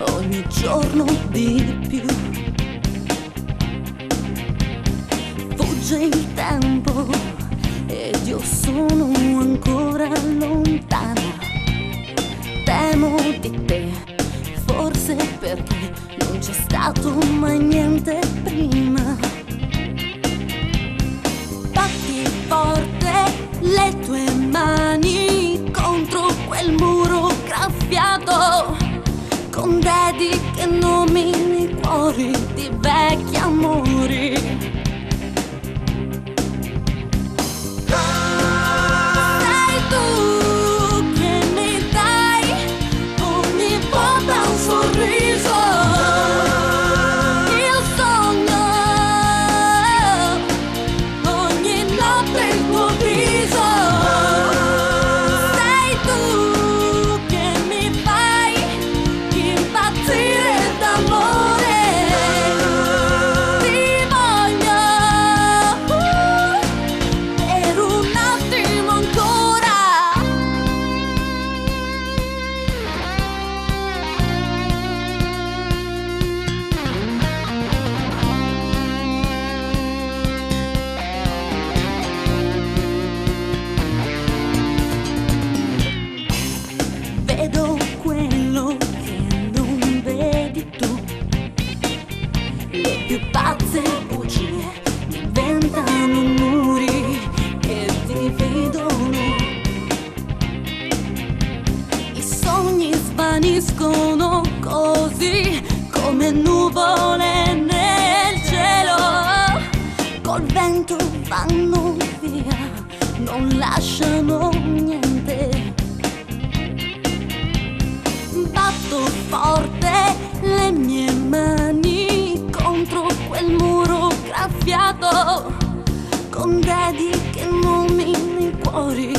ogni giorno di più. Fugge il tempo ed io sono ancora lontana. Temo di te, forse perché non c'è stato mai niente prima. Batti forte le tue mani contro quel muro graffiato, con dedi che nomini cuori di vecchi amori. Sei tu che mi dai ogni volta un sorriso. Il sogno, ogni notte il tuo viso. Sei tu che mi fai impazzire d'amore. Ti voglio per un attimo ancora. Vedo quello che non vedi tu. Le più pazze bugie diventano muri che dividono. I sogni svaniscono così come nuvole nel cielo. Col vento vanno via, non lasciano niente. Batto forte le mie mani contro quel muro graffiato, con dedi che nomini cuori